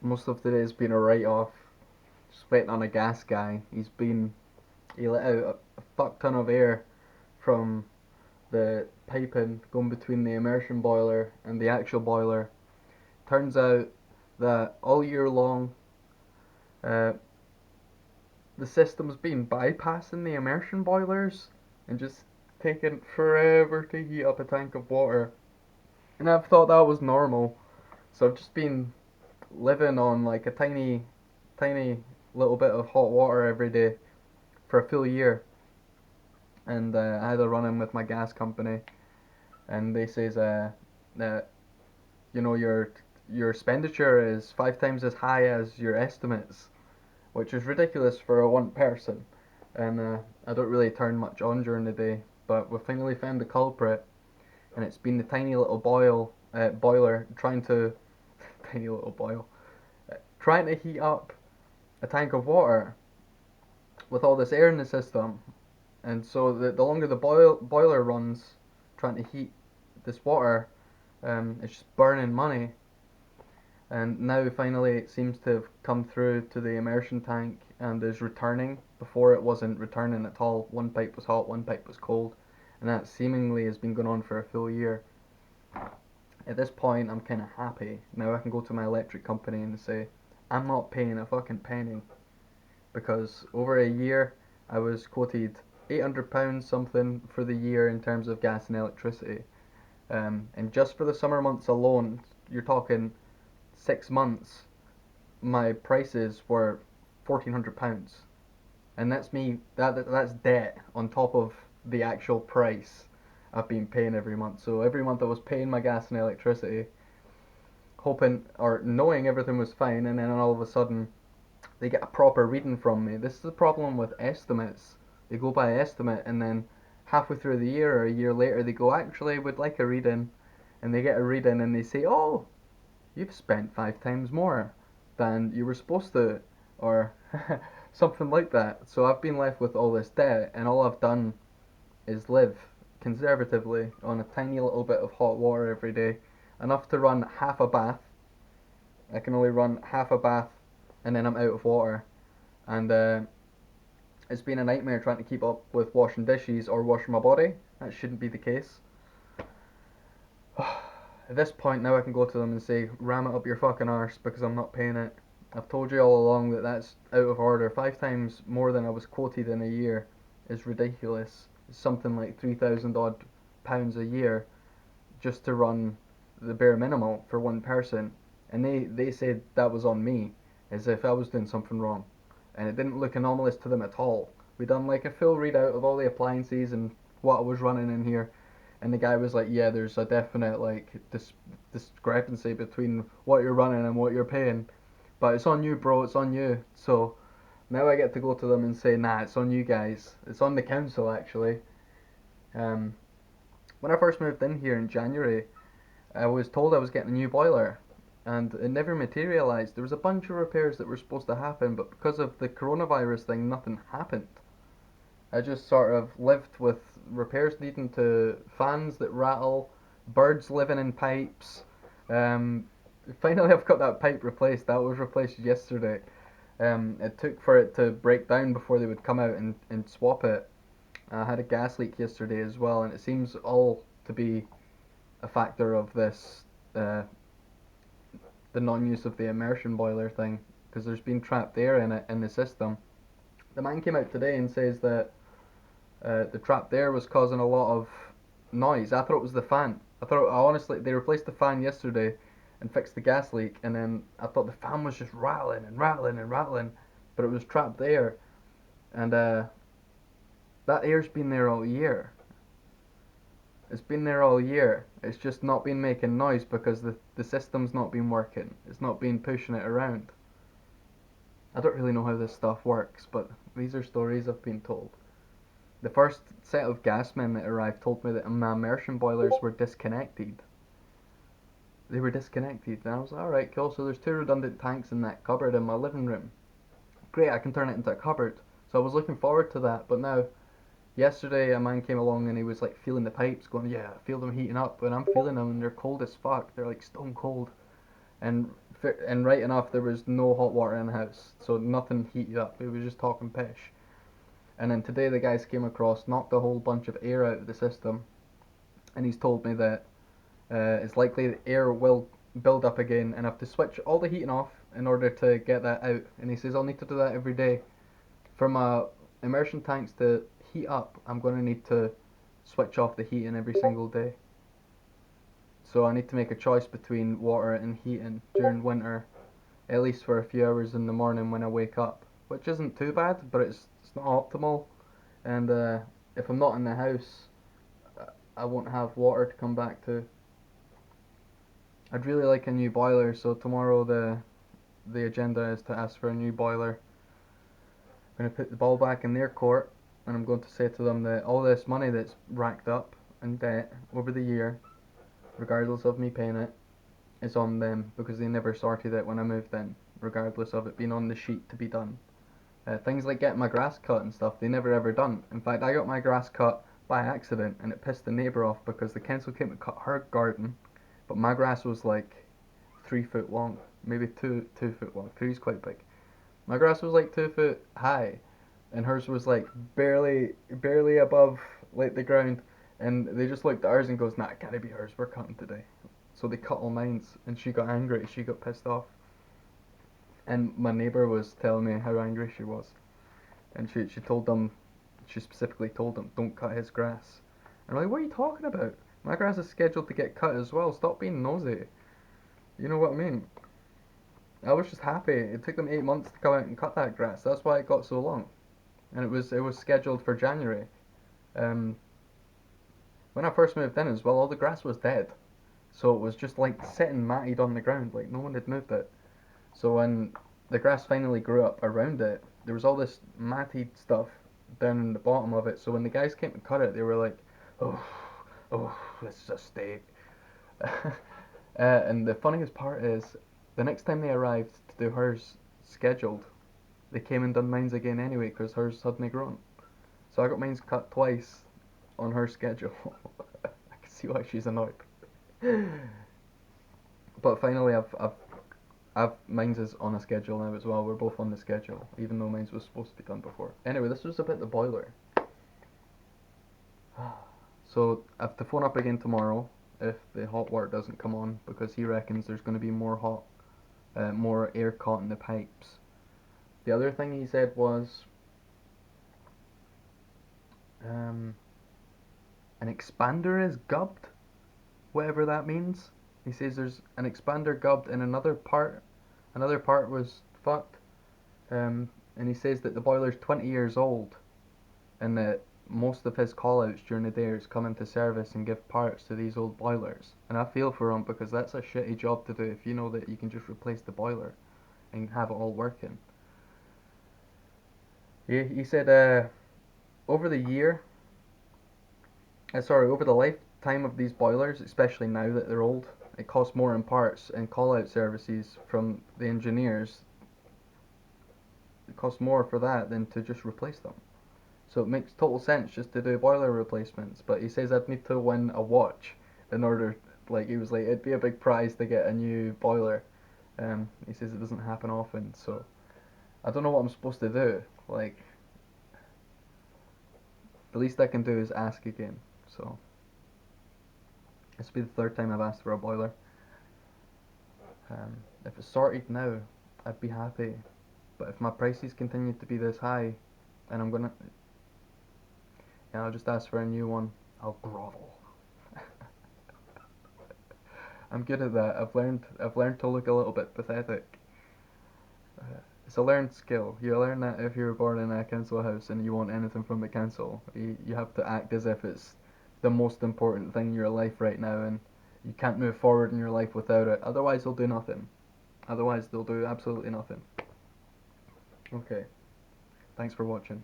Most of the day's been a write-off. Just waiting on a gas guy. He let out a fuck ton of air from the piping going between the immersion boiler and the actual boiler. Turns out that all year long, uh, the system's been bypassing the immersion boilers and just taking forever to heat up a tank of water. And I've thought that was normal. So I've just been living on like a tiny little bit of hot water every day for a full year. And I had a run in with my gas company, and they says that your expenditure is 5 times as high as your estimates, which is ridiculous for a one person. And I don't really turn much on during the day, but we finally found the culprit, and it's been the tiny little boiler tiny little boil trying to heat up a tank of water with all this air in the system. And so the longer the boiler runs, trying to heat this water, it's just burning money. And now finally it seems to have come through to the immersion tank and is returning. Before it wasn't returning at all. One pipe was hot, one pipe was cold, and that seemingly has been going on for a full year. At this point, I'm kind of happy. Now I can go to my electric company and say, I'm not paying a fucking penny. Because over a year, I was quoted £800 something for the year in terms of gas and electricity. And just for the summer months alone, you're talking 6 months, my prices were £1,400, and that's debt on top of the actual price I've been paying every month. So every month I was paying my gas and electricity, hoping or knowing everything was fine, and then all of a sudden they get a proper reading from me. This is the problem with estimates. They go by estimate, and then halfway through the year or a year later they go, actually, we'd like a reading, and they get a reading and they say, oh, you've spent 5 times more than you were supposed to, or something like that. So I've been left with all this debt, and all I've done is live conservatively on a tiny little bit of hot water every day, enough to run half a bath. I can only run half a bath, and then I'm out of water. And it's been a nightmare trying to keep up with washing dishes or washing my body. That shouldn't be the case. At this point now I can go to them and say, ram it up your fucking arse because I'm not paying it. I've told you all along that that's out of order. 5 times more than I was quoted in a year is ridiculous. It's something like 3,000 odd pounds a year just to run the bare minimum for one person. And they said that was on me, as if I was doing something wrong. And it didn't look anomalous to them at all. We done like a full readout of all the appliances and what I was running in here, and the guy was like, yeah, there's a definite like discrepancy between what you're running and what you're paying, but it's on you, bro, it's on you. So now I get to go to them and say, nah, it's on you guys, it's on the council actually. um, when I first moved in here in January, I was told I was getting a new boiler, and it never materialized. There was a bunch of repairs that were supposed to happen, but because of the coronavirus thing, nothing happened. I just sort of lived with repairs needing to fans that rattle, birds living in pipes. Um, Finally, I've got that pipe replaced. That was replaced yesterday. It took for it to break down before they would come out and swap it. I had a gas leak yesterday as well, and it seems all to be a factor of this, the non-use of the immersion boiler thing, because there's been trapped air in it in the system. The man came out today and says that the trap there was causing a lot of noise. I thought it was the fan. Honestly, they replaced the fan yesterday and fixed the gas leak, and then I thought the fan was just rattling and rattling and rattling, but it was trapped air, and that air's been there all year. It's been there all year. It's just not been making noise because the system's not been working. It's not been pushing it around. I don't really know how this stuff works, but these are stories I've been told. The first set of gasmen that arrived told me that my immersion boilers were disconnected. They were disconnected, and I was like, alright, cool, so there's 2 redundant tanks in that cupboard in my living room. Great, I can turn it into a cupboard. So I was looking forward to that, but now, yesterday a man came along and he was like feeling the pipes, going, yeah, I feel them heating up, and I'm feeling them and they're cold as fuck. They're like stone cold. and and right enough there was no hot water in the house, so nothing heated up. It was just talking pish. And then today the guys came across, knocked a whole bunch of air out of the system, and he's told me that it's likely the air will build up again, and I have to switch all the heating off in order to get that out. And he says I'll need to do that every day. For my immersion tanks to heat up, I'm going to need to switch off the heating every single day. So I need to make a choice between water and heating during winter, at least for a few hours in the morning when I wake up, which isn't too bad, but it's not optimal. And if I'm not in the house, I won't have water to come back to. I'd really like a new boiler, so tomorrow the agenda is to ask for a new boiler. I'm going to put the ball back in their court, and I'm going to say to them that all this money that's racked up in debt over the year, regardless of me paying it, is on them because they never sorted it when I moved in, regardless of it being on the sheet to be done. Things like getting my grass cut and stuff, they never ever done. In fact, I got my grass cut by accident, and it pissed the neighbour off because the council came to cut her garden, but my grass was like 3 foot long, maybe 2 4 foot long. Three's quite big. My grass was like 2 foot high, and hers was like barely above like the ground. And they just looked at ours and goes, "Nah, it can't be hers. We're cutting today." So they cut all mines, and she got angry. She got pissed off, and my neighbour was telling me how angry she was, and she told them, she specifically told them, "Don't cut his grass." And I'm like, "What are you talking about? My grass is scheduled to get cut as well. Stop being nosy." You know what I mean? I was just happy. It took them 8 months to come out and cut that grass. That's why it got so long. And it was scheduled for January. Um, when I first moved in as well, all the grass was dead. So it was just like sitting matted on the ground, like no one had moved it. So when the grass finally grew up around it, there was all this matted stuff down in the bottom of it. So when the guys came to cut it, they were like, "Oh, oh, this is a steak." And the funniest part is, the next time they arrived to do hers scheduled, they came and done mines again anyway because hers hadn't grown. So I got mines cut twice on her schedule. I can see why she's annoyed. But finally, I've mine's is on a schedule now as well. We're both on the schedule, even though mine's was supposed to be done before. Anyway, this was about the boiler. So I have to phone up again tomorrow if the hot water doesn't come on because he reckons there's going to be more air caught in the pipes. The other thing he said was um, an expander is gubbed, whatever that means. He says there's an expander gubbed and another part was fucked. And he says that the boiler's 20 years old and that most of his call-outs during the day is come into service and give parts to these old boilers. And I feel for him because that's a shitty job to do if you know that you can just replace the boiler and have it all working. He said over the year, over the lifetime of these boilers, especially now that they're old, it costs more in parts and call-out services from the engineers. It costs more for that than to just replace them. So it makes total sense just to do boiler replacements. But he says I'd need to win a watch in order, like he was like, it'd be a big prize to get a new boiler. He says it doesn't happen often, so I don't know what I'm supposed to do. Like, the least I can do is ask again. So this will be the third time I've asked for a boiler. If it's sorted now, I'd be happy. But if my prices continue to be this high, and I'll just ask for a new one. I'll grovel. I'm good at that. I've learned to look a little bit pathetic. It's a learned skill. You learn that if you're born in a council house and you want anything from the council. You have to act as if it's the most important thing in your life right now, and you can't move forward in your life without it. Otherwise, they'll do nothing. Otherwise, they'll do absolutely nothing. Okay. Thanks for watching.